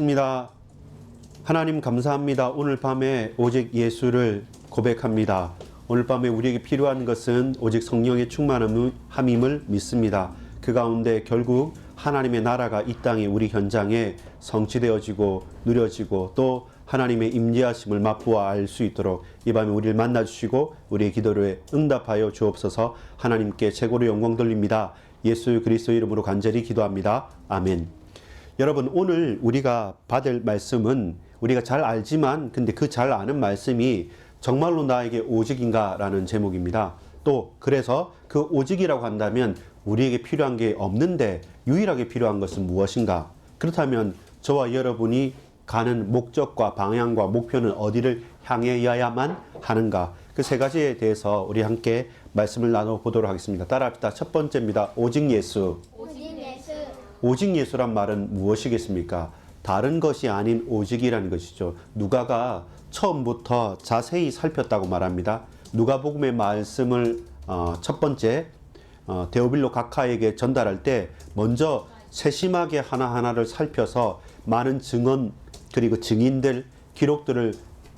입니다. 하나님 감사합니다. 오늘 밤에 오직 예수를 고백합니다. 오늘 밤에 우리에게 필요한 것은 오직 성령의 충만함임을 믿습니다. 그 가운데 결국 하나님의 나라가 이 땅에 우리 현장에 성취되어지고 누려지고 또 하나님의 임재하심을 맛보아 알 수 있도록 이 밤에 우리를 만나주시고 우리의 기도를 응답하여 주옵소서. 하나님께 최고로 영광 돌립니다. 예수 그리스도 이름으로 간절히 기도합니다. 아멘. 여러분, 오늘 우리가 받을 말씀은 우리가 잘 알지만 근데 그 잘 아는 말씀이 정말로 나에게 오직인가 라는 제목입니다. 또 그래서 그 오직이라고 한다면 우리에게 필요한 게 없는데 유일하게 필요한 것은 무엇인가? 그렇다면 저와 여러분이 가는 목적과 방향과 목표는 어디를 향해야만 하는가? 그 세 가지에 대해서 우리 함께 말씀을 나눠보도록 하겠습니다. 따라합시다. 첫 번째입니다. 오직 예수. 오직 예수란 말은 무엇이겠습니까? 다른 것이 아닌 오직이라는 것이죠. 누가가 처음부터 자세히 살폈다고 말합니다. 누가복음의 말씀을 첫 번째 데오빌로 각하에게 전달할 때 먼저 세심하게 하나하나를 살펴서 많은 증언 그리고 증인들 기록들을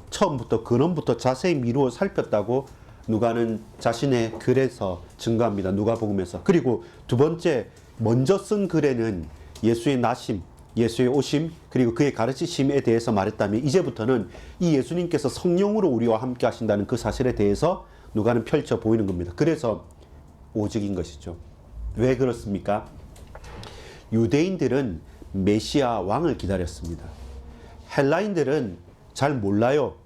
처음부터 근원부터 자세히 미루어 살폈다고 누가는 자신의 글에서 증거합니다. 누가복음에서. 그리고 두 번째 먼저 쓴 글에는 예수의 나심, 예수의 오심, 그리고 그의 가르치심에 대해서 말했다면 이제부터는 이 예수님께서 성령으로 우리와 함께 하신다는 그 사실에 대해서 누가는 펼쳐 보이는 겁니다. 그래서 오직인 것이죠. 왜 그렇습니까? 유대인들은 메시아 왕을 기다렸습니다. 헬라인들은 잘 몰라요.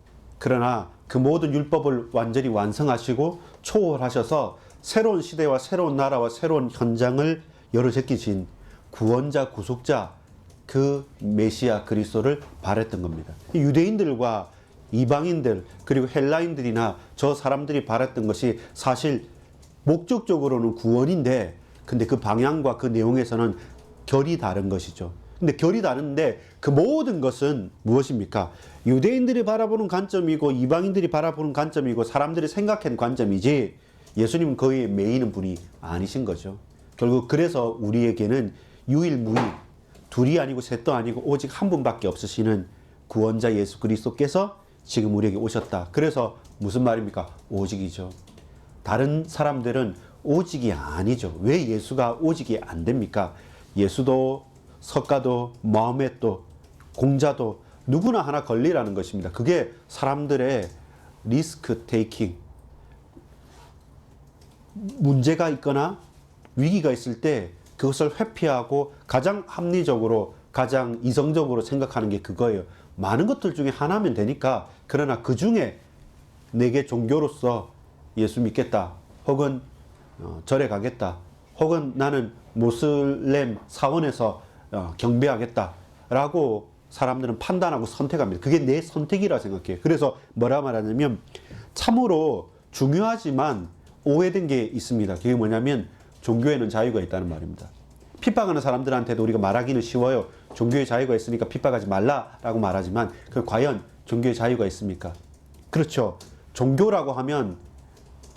그러나 그 모든 율법을 완전히 완성하시고 초월하셔서 새로운 시대와 새로운 나라와 새로운 현장을 열어제끼신 구원자, 구속자, 그 메시아 그리스도를 바랬던 겁니다. 유대인들과 이방인들 그리고 헬라인들이나 저 사람들이 바랬던 것이 사실 목적적으로는 구원인데 근데 그 방향과 그 내용에서는 결이 다른 것이죠. 근데 결이 다른데 그 모든 것은 무엇입니까? 유대인들이 바라보는 관점이고 이방인들이 바라보는 관점이고 사람들이 생각한 관점이지 예수님은 거기에 매이는 분이 아니신 거죠. 결국 그래서 우리에게는 유일무이 둘이 아니고 셋도 아니고 오직 한 분밖에 없으시는 구원자 예수 그리스도께서 지금 우리에게 오셨다. 그래서 무슨 말입니까? 오직이죠. 다른 사람들은 오직이 아니죠. 왜 예수가 오직이 안 됩니까? 예수도 석가도 마호멧도 공자도 누구나 하나 걸리라는 것입니다. 그게 사람들의 리스크 테이킹, 문제가 있거나 위기가 있을 때 그것을 회피하고 가장 합리적으로 가장 이성적으로 생각하는 게 그거예요. 많은 것들 중에 하나면 되니까. 그러나 그 중에 내게 종교로서 예수 믿겠다 혹은 절에 가겠다 혹은 나는 모슬렘 사원에서 경배하겠다 라고 사람들은 판단하고 선택합니다. 그게 내 선택이라 생각해요. 그래서 뭐라 말하냐면 참으로 중요하지만 오해된 게 있습니다. 그게 뭐냐면 종교에는 자유가 있다는 말입니다. 핍박하는 사람들한테도 우리가 말하기는 쉬워요. 종교에 자유가 있으니까 핍박하지 말라라고 말하지만 그 과연 종교에 자유가 있습니까? 그렇죠. 종교라고 하면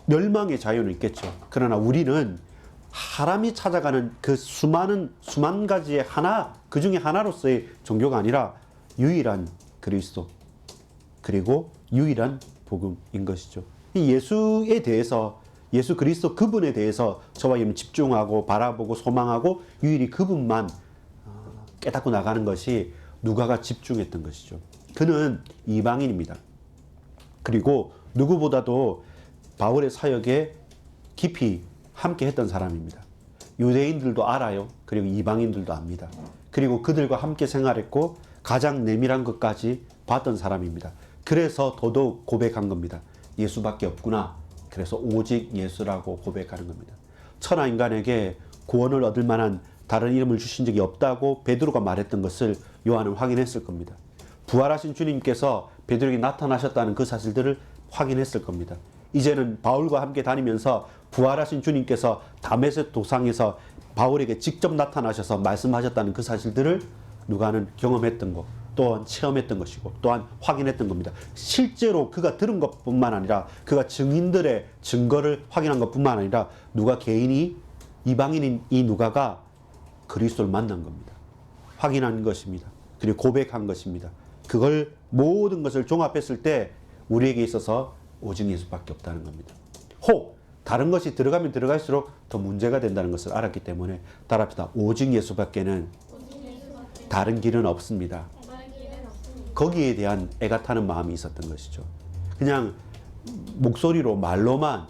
멸망의 자유는 있겠죠. 그러나 우리는 사람이 찾아가는 그 수만 가지의 하나, 그 중에 하나로서의 종교가 아니라 유일한 그리스도 그리고 유일한 복음인 것이죠. 이 예수에 대해서 예수 그리스도 그분에 대해서 저와 여러분 집중하고 바라보고 소망하고 유일히 그분만 깨닫고 나가는 것이 누가가 집중했던 것이죠. 그는 이방인입니다. 그리고 누구보다도 바울의 사역에 깊이 함께 했던 사람입니다. 유대인들도 알아요. 그리고 이방인들도 압니다. 그리고 그들과 함께 생활했고 가장 내밀한 것까지 봤던 사람입니다. 그래서 더더욱 고백한 겁니다. 예수밖에 없구나. 그래서 오직 예수라고 고백하는 겁니다. 천하 인간에게 구원을 얻을 만한 다른 이름을 주신 적이 없다고 베드로가 말했던 것을 요한은 확인했을 겁니다. 부활하신 주님께서 베드로에게 나타나셨다는 그 사실들을 확인했을 겁니다. 이제는 바울과 함께 다니면서 부활하신 주님께서 다메섹 도상에서 바울에게 직접 나타나셔서 말씀하셨다는 그 사실들을 누가는 경험했던 것, 또한 체험했던 것이고 또한 확인했던 겁니다. 실제로 그가 들은 것뿐만 아니라 그가 증인들의 증거를 확인한 것뿐만 아니라 누가 개인이 이방인인 이 누가가 그리스도를 만난 겁니다. 확인한 것입니다. 그리고 고백한 것입니다. 그걸 모든 것을 종합했을 때 우리에게 있어서 오직 예수밖에 없다는 겁니다. 혹 다른 것이 들어가면 들어갈수록 더 문제가 된다는 것을 알았기 때문에 따라합시다. 오직 예수밖에는 다른 길은 없습니다. 거기에 대한 애가 타는 마음이 있었던 것이죠. 그냥 목소리로 말로만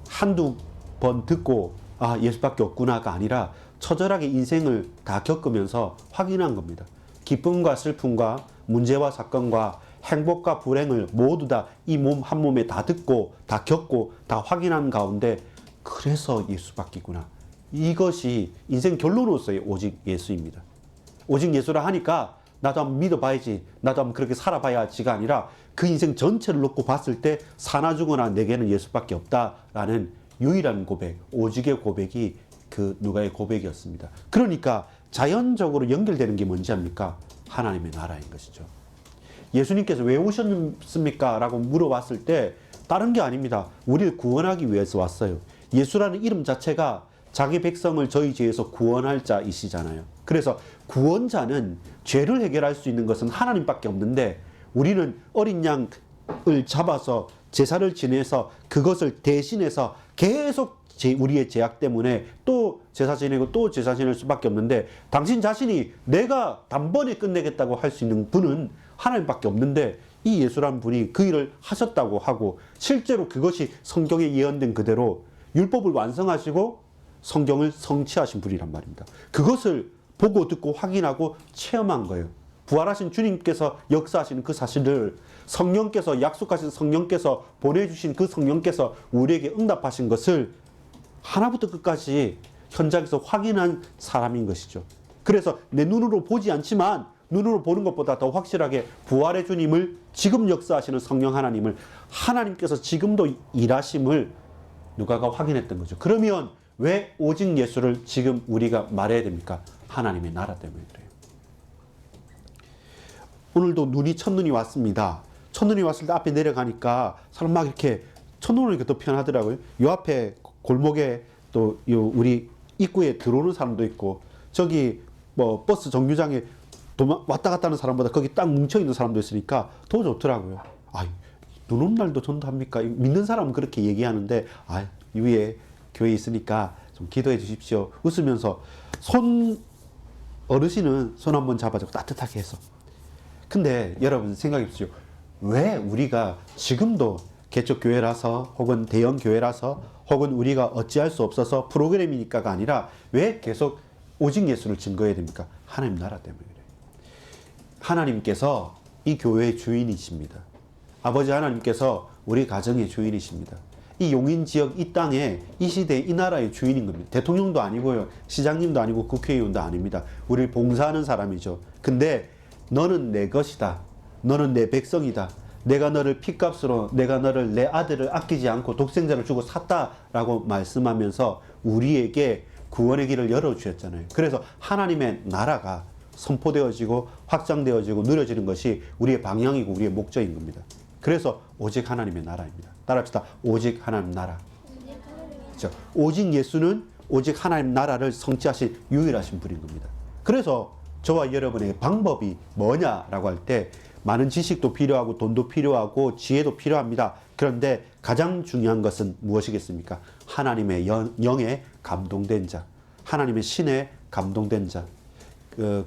한두 번 듣고 아 예수밖에 없구나가 아니라 처절하게 인생을 다 겪으면서 확인한 겁니다. 기쁨과 슬픔과 문제와 사건과 행복과 불행을 모두 다 이 몸 한 몸에 다 듣고 다 겪고 다 확인한 가운데 그래서 예수밖이구나. 이것이 인생 결론으로서의 오직 예수입니다. 오직 예수라 하니까 나도 한번 믿어봐야지, 나도 한번 그렇게 살아봐야지가 아니라 그 인생 전체를 놓고 봤을 때 사나 죽어나 내게는 예수밖에 없다라는 유일한 고백, 오직의 고백이 그 누가의 고백이었습니다. 그러니까 자연적으로 연결되는 게 뭔지 압니까? 하나님의 나라인 것이죠. 예수님께서 왜 오셨습니까? 라고 물어봤을 때 다른 게 아닙니다. 우리를 구원하기 위해서 왔어요. 예수라는 이름 자체가 자기 백성을 저희 죄에서 구원할 자이시잖아요. 그래서 구원자는 죄를 해결할 수 있는 것은 하나님밖에 없는데 우리는 어린 양을 잡아서 제사를 지내서 그것을 대신해서 계속 우리의 죄악 때문에 또 제사 지내고 또 제사 지낼 수밖에 없는데 당신 자신이 내가 단번에 끝내겠다고 할 수 있는 분은 하나님밖에 없는데 이 예수라는 분이 그 일을 하셨다고 하고 실제로 그것이 성경에 예언된 그대로 율법을 완성하시고 성경을 성취하신 분이란 말입니다. 그것을 보고 듣고 확인하고 체험한 거예요. 부활하신 주님께서 역사하시는 그 사실을 성령께서 약속하신 성령께서 보내주신 그 성령께서 우리에게 응답하신 것을 하나부터 끝까지 현장에서 확인한 사람인 것이죠. 그래서 내 눈으로 보지 않지만 눈으로 보는 것보다 더 확실하게 부활의 주님을 지금 역사하시는 성령 하나님을 하나님께서 지금도 일하심을 누가가 확인했던 거죠. 그러면 왜 오직 예수를 지금 우리가 말해야 됩니까? 하나님의 나라 때문에 그래요. 오늘도 첫눈이 왔습니다. 첫눈이 왔을 때 앞에 내려가니까 사람 막 이렇게 첫눈을 이렇게 더 편하더라고요. 요 앞에 골목에 또 우리 입구에 들어오는 사람도 있고 저기 뭐 버스 정류장에 왔다 갔다 하는 사람보다 거기 딱 뭉쳐있는 사람도 있으니까 더 좋더라고요. 눈 오는 날도 전도합니까? 믿는 사람은 그렇게 얘기하는데 위에 교회 있으니까 좀 기도해 주십시오. 웃으면서 어르신은 손 한번 잡아주고 따뜻하게 해서. 근데 여러분 생각해 보십시오. 왜 우리가 지금도 개척교회라서 혹은 대형교회라서 혹은 우리가 어찌할 수 없어서 프로그램이니까가 아니라 왜 계속 오직 예수를 증거해야 됩니까? 하나님 나라 때문에 그래요. 하나님께서 이 교회의 주인이십니다. 아버지 하나님께서 우리 가정의 주인이십니다. 이 용인 지역 이 땅에 이 시대 이 나라의 주인인 겁니다. 대통령도 아니고요. 시장님도 아니고 국회의원도 아닙니다. 우리를 봉사하는 사람이죠. 근데 너는 내 것이다. 너는 내 백성이다. 내가 너를 핏값으로 내가 너를 내 아들을 아끼지 않고 독생자를 주고 샀다라고 말씀하면서 우리에게 구원의 길을 열어주셨잖아요. 그래서 하나님의 나라가 선포되어지고 확장되어지고 누려지는 것이 우리의 방향이고 우리의 목적인 겁니다. 그래서 오직 하나님의 나라입니다. 따라합시다. 오직 하나님 나라. 그렇죠? 오직 예수는 오직 하나님 나라를 성취하신 유일하신 분인 겁니다. 그래서 저와 여러분의 방법이 뭐냐라고 할 때 많은 지식도 필요하고 돈도 필요하고 지혜도 필요합니다. 그런데 가장 중요한 것은 무엇이겠습니까? 하나님의 영에 감동된 자, 하나님의 신에 감동된 자.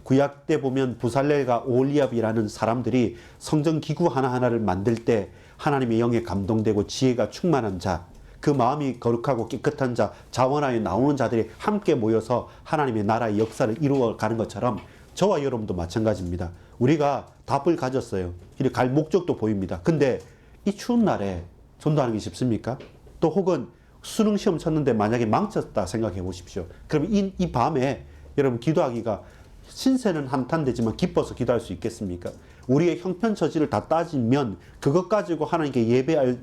구약 때 보면 부살렐과 오홀리압이라는 사람들이 성전 기구 하나하나를 만들 때 하나님의 영에 감동되고 지혜가 충만한 자, 그 마음이 거룩하고 깨끗한 자, 자원하에 나오는 자들이 함께 모여서 하나님의 나라의 역사를 이루어가는 것처럼 저와 여러분도 마찬가지입니다. 우리가 답을 가졌어요. 갈 목적도 보입니다. 근데 이 추운 날에 전도하는 게 쉽습니까? 또 혹은 수능 시험 쳤는데 만약에 망쳤다 생각해 보십시오. 그럼 이 밤에 여러분 기도하기가 신세는 한탄되지만 기뻐서 기도할 수 있겠습니까? 우리의 형편처지를 다 따지면 그것 가지고 하나님께 예배할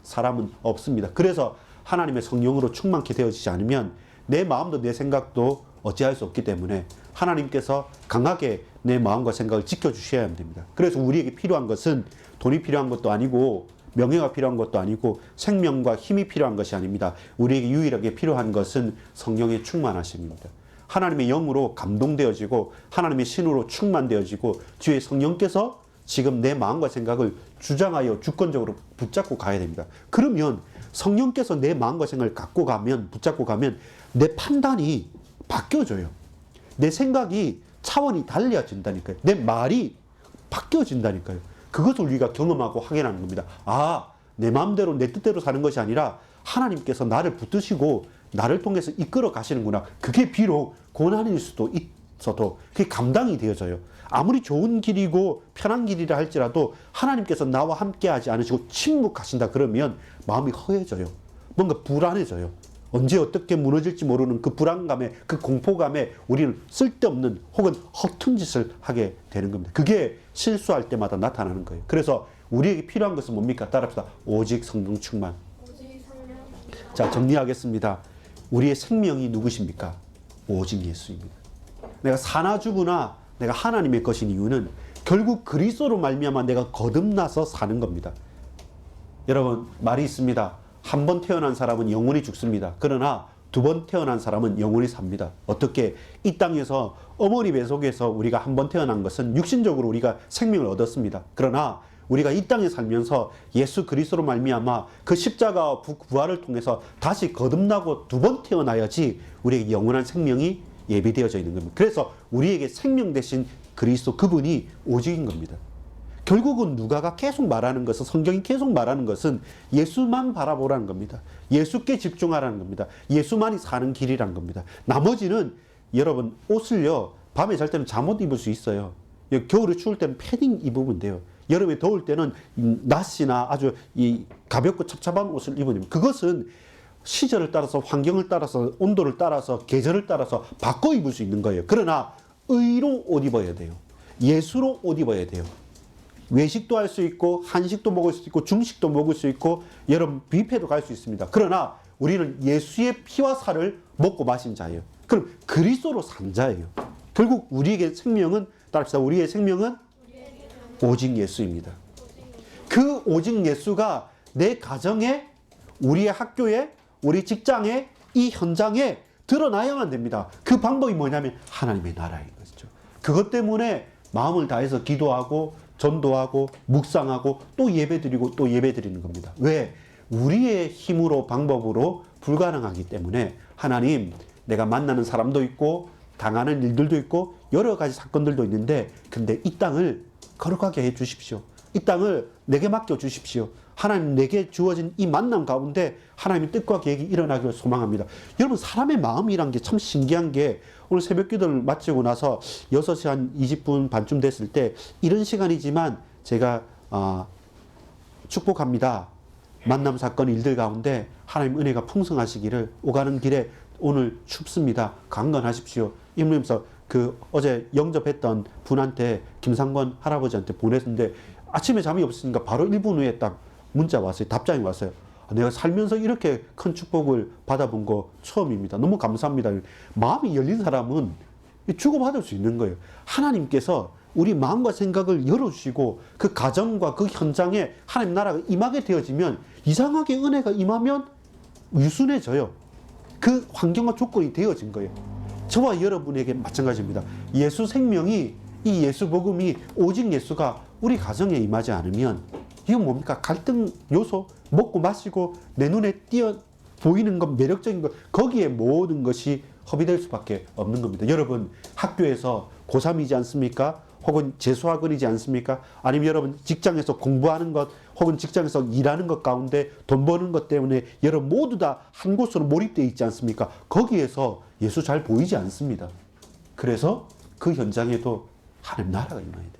사람은 없습니다. 그래서 하나님의 성령으로 충만케 되어지지 않으면 내 마음도 내 생각도 어찌할 수 없기 때문에 하나님께서 강하게 내 마음과 생각을 지켜주셔야 됩니다. 그래서 우리에게 필요한 것은 돈이 필요한 것도 아니고 명예가 필요한 것도 아니고 생명과 힘이 필요한 것이 아닙니다. 우리에게 유일하게 필요한 것은 성령의 충만하심입니다. 하나님의 영으로 감동되어지고 하나님의 신으로 충만되어지고 주의 성령께서 지금 내 마음과 생각을 주장하여 주권적으로 붙잡고 가야 됩니다. 그러면 성령께서 내 마음과 생각을 갖고 가면, 붙잡고 가면 내 판단이 바뀌어져요. 내 생각이 차원이 달라진다니까요. 내 말이 바뀌어진다니까요. 그것을 우리가 경험하고 확인하는 겁니다. 아, 내 마음대로 내 뜻대로 사는 것이 아니라 하나님께서 나를 붙드시고 나를 통해서 이끌어 가시는구나. 그게 비록 고난일 수도 있어도 그게 감당이 되어져요. 아무리 좋은 길이고 편한 길이라 할지라도 하나님께서 나와 함께하지 않으시고 침묵하신다 그러면 마음이 허해져요. 뭔가 불안해져요. 언제 어떻게 무너질지 모르는 그 불안감에, 그 공포감에 우리는 쓸데없는 혹은 허튼 짓을 하게 되는 겁니다. 그게 실수할 때마다 나타나는 거예요. 그래서 우리에게 필요한 것은 뭡니까? 따라합시다. 오직 성령 충만. 자, 정리하겠습니다. 우리의 생명이 누구십니까? 오직 예수입니다. 내가 사나 죽으나 내가 하나님의 것인 이유는 결국 그리스도로 말미암아 내가 거듭나서 사는 겁니다. 여러분, 말이 있습니다. 한 번 태어난 사람은 영원히 죽습니다. 그러나 두 번 태어난 사람은 영원히 삽니다. 어떻게? 이 땅에서 어머니 뱃속에서 우리가 한 번 태어난 것은 육신적으로 우리가 생명을 얻었습니다. 그러나 우리가 이 땅에 살면서 예수 그리스도로 말미암아 그 십자가와 부활을 통해서 다시 거듭나고 두 번 태어나야지 우리에게 영원한 생명이 예비되어져 있는 겁니다. 그래서 우리에게 생명 대신 그리스도 그분이 오직인 겁니다. 결국은 누가가 계속 말하는 것은, 성경이 계속 말하는 것은 예수만 바라보라는 겁니다. 예수께 집중하라는 겁니다. 예수만이 사는 길이라는 겁니다. 나머지는 여러분 옷을요 밤에 잘 때는 잠옷 입을 수 있어요. 겨울에 추울 때는 패딩 입으면 돼요. 여름에 더울 때는 나시나 아주 이 가볍고 찹찹한 옷을 입으면 됩니다. 그것은 시절을 따라서, 환경을 따라서, 온도를 따라서, 계절을 따라서 바꿔 입을 수 있는 거예요. 그러나 의로 옷 입어야 돼요. 예수로 옷 입어야 돼요. 외식도 할 수 있고 한식도 먹을 수 있고 중식도 먹을 수 있고 여러분 뷔페도 갈 수 있습니다. 그러나 우리는 예수의 피와 살을 먹고 마신 자예요. 그럼 그리스도로 산 자예요. 결국 우리에게 생명은, 따라합시다. 우리의 생명은 오직 예수입니다. 그 오직 예수가 내 가정에, 우리의 학교에, 우리 직장에, 이 현장에 드러나야만 됩니다. 그 방법이 뭐냐면 하나님의 나라인 것이죠. 그것 때문에 마음을 다해서 기도하고 전도하고 묵상하고 또 예배드리고 또 예배드리는 겁니다. 왜? 우리의 힘으로, 방법으로 불가능하기 때문에 하나님, 내가 만나는 사람도 있고 당하는 일들도 있고 여러 가지 사건들도 있는데 근데 이 땅을 거룩하게 해 주십시오. 이 땅을 내게 맡겨 주십시오. 하나님, 내게 주어진 이 만남 가운데 하나님의 뜻과 계획이 일어나기를 소망합니다. 여러분, 사람의 마음이란 게 참 신기한 게, 오늘 새벽 기도를 마치고 나서 6시 한 20분 반쯤 됐을 때 이런 시간이지만 제가 축복합니다. 만남 사건 일들 가운데 하나님 은혜가 풍성하시기를, 오가는 길에 오늘 춥습니다. 강건하십시오. 이러면서 그 어제 영접했던 분한테, 김상권 할아버지한테 보냈는데 아침에 잠이 없으니까 바로 1분 후에 딱 문자 왔어요. 답장이 왔어요. 내가 살면서 이렇게 큰 축복을 받아본 거 처음입니다. 너무 감사합니다. 마음이 열린 사람은 주고받을 수 있는 거예요. 하나님께서 우리 마음과 생각을 열어주시고 그 가정과 그 현장에 하나님 나라가 임하게 되어지면, 이상하게 은혜가 임하면 유순해져요. 그 환경과 조건이 되어진 거예요. 저와 여러분에게 마찬가지입니다. 예수 생명이, 이 예수 복음이, 오직 예수가 우리 가정에 임하지 않으면 이건 뭡니까? 갈등 요소, 먹고 마시고 내 눈에 띄어 보이는 것, 매력적인 것, 거기에 모든 것이 허비될 수밖에 없는 겁니다. 여러분, 학교에서 고3이지 않습니까? 혹은 재수학원이지 않습니까? 아니면 여러분 직장에서 공부하는 것, 혹은 직장에서 일하는 것 가운데 돈 버는 것 때문에 여러분 모두 다 한 곳으로 몰입되어 있지 않습니까? 거기에서 예수 잘 보이지 않습니다. 그래서 그 현장에도 하나님 나라가 임해야 돼요.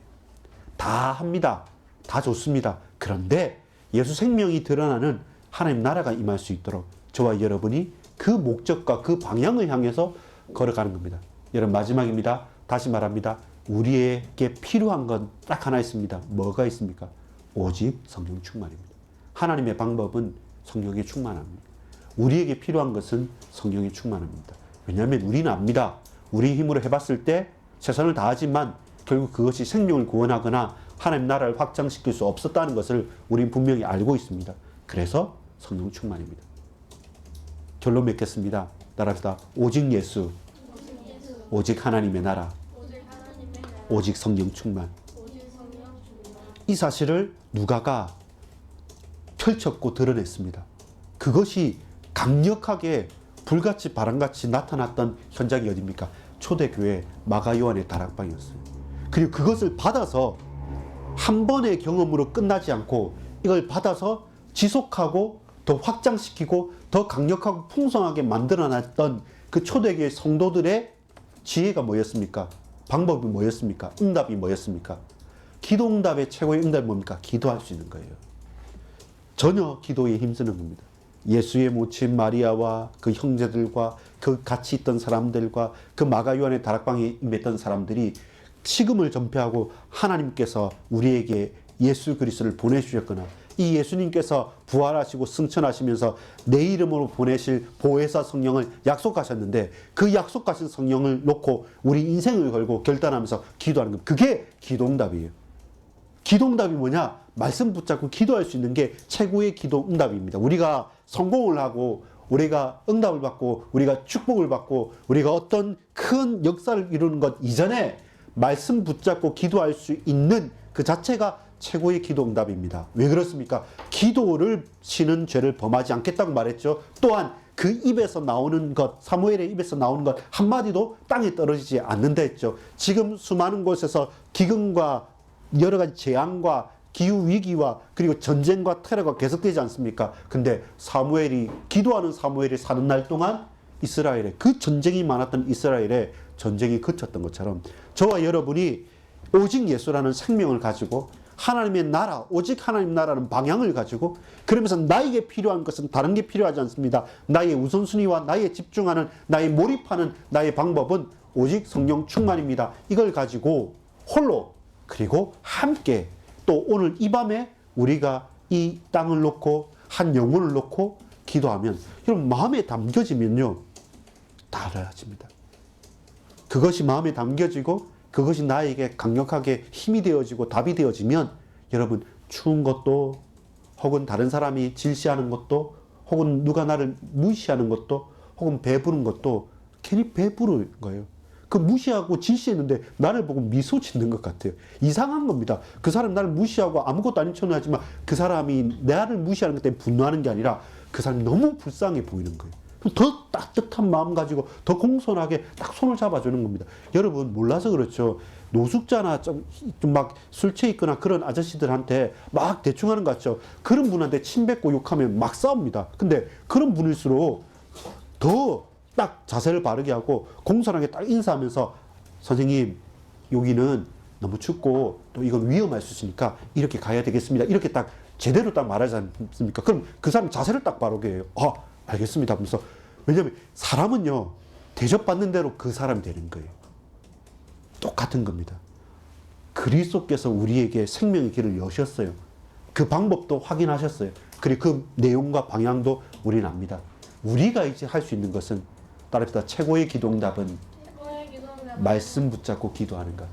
다 합니다. 다 좋습니다. 그런데 예수 생명이 드러나는 하나님 나라가 임할 수 있도록 저와 여러분이 그 목적과 그 방향을 향해서 걸어가는 겁니다. 여러분, 마지막입니다. 다시 말합니다. 우리에게 필요한 건 딱 하나 있습니다. 뭐가 있습니까? 오직 성령 충만입니다. 하나님의 방법은 성령의 충만합니다. 우리에게 필요한 것은 성령의 충만합니다. 왜냐하면 우리는 압니다. 우리 힘으로 해봤을 때 최선을 다하지만 결국 그것이 생명을 구원하거나 하나님 나라를 확장시킬 수 없었다는 것을 우리는 분명히 알고 있습니다. 그래서 성령 충만입니다. 결론 맺겠습니다. 따라합시다. 오직 예수, 오직 하나님의 나라, 오직 성령 충만. 이 사실을 누가가 펼쳤고 드러냈습니다. 그것이 강력하게 불같이 바람같이 나타났던 현장이 어디입니까? 초대교회 마가요한의 다락방이었어요. 그리고 그것을 받아서 한 번의 경험으로 끝나지 않고 이걸 받아서 지속하고 더 확장시키고 더 강력하고 풍성하게 만들어놨던 그 초대교회 성도들의 지혜가 뭐였습니까? 방법이 뭐였습니까? 응답이 뭐였습니까? 기도 응답의 최고의 응답이 뭡니까? 기도할 수 있는 거예요. 전혀 기도에 힘쓰는 겁니다. 예수의 모친 마리아와 그 형제들과 그 같이 있던 사람들과 그 마가요한의 다락방에 임했던 사람들이 식음을 전폐하고 하나님께서 우리에게 예수 그리스도를 보내주셨거나 이 예수님께서 부활하시고 승천하시면서 내 이름으로 보내실 보혜사 성령을 약속하셨는데 그 약속하신 성령을 놓고 우리 인생을 걸고 결단하면서 기도하는 것, 그게 기도응답이에요. 기도응답이 뭐냐? 말씀 붙잡고 기도할 수 있는 게 최고의 기도응답입니다. 우리가 성공을 하고 우리가 응답을 받고 우리가 축복을 받고 우리가 어떤 큰 역사를 이루는 것 이전에 말씀 붙잡고 기도할 수 있는 그 자체가 최고의 기도응답입니다. 왜 그렇습니까? 기도를 치는 죄를 범하지 않겠다고 말했죠. 또한 그 입에서 나오는 것, 사무엘의 입에서 나오는 것 한마디도 땅에 떨어지지 않는다 했죠. 지금 수많은 곳에서 기근과 여러 가지 재앙과 기후위기와 그리고 전쟁과 테러가 계속되지 않습니까? 근데 기도하는 사무엘이 사는 날 동안 이스라엘에, 그 전쟁이 많았던 이스라엘에 전쟁이 그쳤던 것처럼 저와 여러분이 오직 예수라는 생명을 가지고 하나님의 나라, 오직 하나님 나라는 방향을 가지고 그러면서 나에게 필요한 것은 다른 게 필요하지 않습니다. 나의 우선순위와 나의 집중하는, 나의 몰입하는 나의 방법은 오직 성령 충만입니다. 이걸 가지고 홀로 그리고 함께 또 오늘 이 밤에 우리가 이 땅을 놓고 한 영혼을 놓고 기도하면 여러분 마음에 담겨지면요 다 달라집니다. 그것이 마음에 담겨지고 그것이 나에게 강력하게 힘이 되어지고 답이 되어지면 여러분 추운 것도 혹은 다른 사람이 질시하는 것도 혹은 누가 나를 무시하는 것도 혹은 배부른 것도 괜히 배부른 거예요. 그 무시하고 질시했는데 나를 보고 미소 짓는 것 같아요. 이상한 겁니다. 그 사람 나를 무시하고 아무것도 아닌 척은 하지만 그 사람이 나를 무시하는 것 때문에 분노하는 게 아니라 그 사람이 너무 불쌍해 보이는 거예요. 더 따뜻한 마음 가지고 더 공손하게 딱 손을 잡아주는 겁니다. 여러분 몰라서 그렇죠. 노숙자나 좀 막 술 취해 있거나 그런 아저씨들한테 막 대충 하는 것 같죠. 그런 분한테 침 뱉고 욕하면 막 싸웁니다. 근데 그런 분일수록 더 딱 자세를 바르게 하고 공손하게 딱 인사하면서 선생님 여기는 너무 춥고 또 이건 위험할 수 있으니까 이렇게 가야 되겠습니다. 이렇게 딱 제대로 딱 말하지 않습니까? 그럼 그 사람 자세를 딱 바르게 해요. 아 알겠습니다 하면서. 왜냐하면 사람은요 대접받는 대로 그 사람이 되는 거예요. 똑같은 겁니다. 그리스도께서 우리에게 생명의 길을 여셨어요. 그 방법도 확인하셨어요. 그리고 그 내용과 방향도 우리는 압니다. 우리가 이제 할 수 있는 것은 따릅니다. 최고의 기도응답은 말씀 붙잡고 기도하는 것.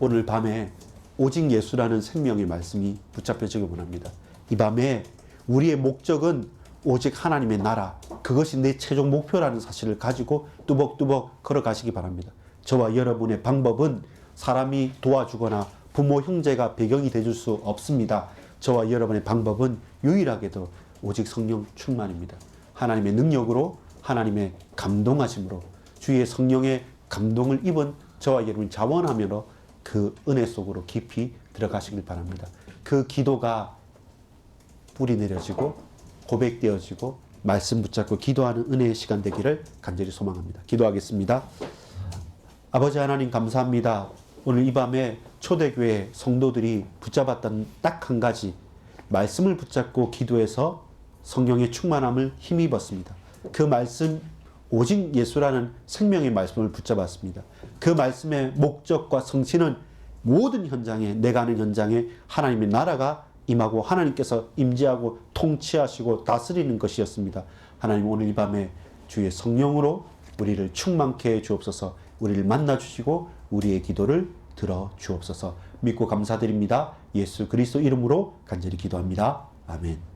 오늘 밤에 오직 예수라는 생명의 말씀이 붙잡혀지길 원합니다. 이 밤에 우리의 목적은 오직 하나님의 나라, 그것이 내 최종 목표라는 사실을 가지고 뚜벅뚜벅 걸어가시기 바랍니다. 저와 여러분의 방법은 사람이 도와주거나 부모, 형제가 배경이 되줄 수 없습니다. 저와 여러분의 방법은 유일하게도 오직 성령 충만입니다. 하나님의 능력으로, 하나님의 감동하심으로, 주의 성령의 감동을 입은 저와 여러분이 자원하며 그 은혜 속으로 깊이 들어가시길 바랍니다. 그 기도가 뿌리 내려지고 고백되어지고 말씀 붙잡고 기도하는 은혜의 시간 되기를 간절히 소망합니다. 기도하겠습니다. 아버지 하나님 감사합니다. 오늘 이 밤에 초대교회 성도들이 붙잡았던 딱 한 가지 말씀을 붙잡고 기도해서 성령의 충만함을 힘입었습니다. 그 말씀 오직 예수라는 생명의 말씀을 붙잡았습니다. 그 말씀의 목적과 성취는 모든 현장에, 내가 아는 현장에 하나님의 나라가 임하고 하나님께서 임재하고 통치하시고 다스리는 것이었습니다. 하나님 오늘 이 밤에 주의 성령으로 우리를 충만케 해 주옵소서. 우리를 만나 주시고 우리의 기도를 들어 주옵소서. 믿고 감사드립니다. 예수 그리스도 이름으로 간절히 기도합니다. 아멘.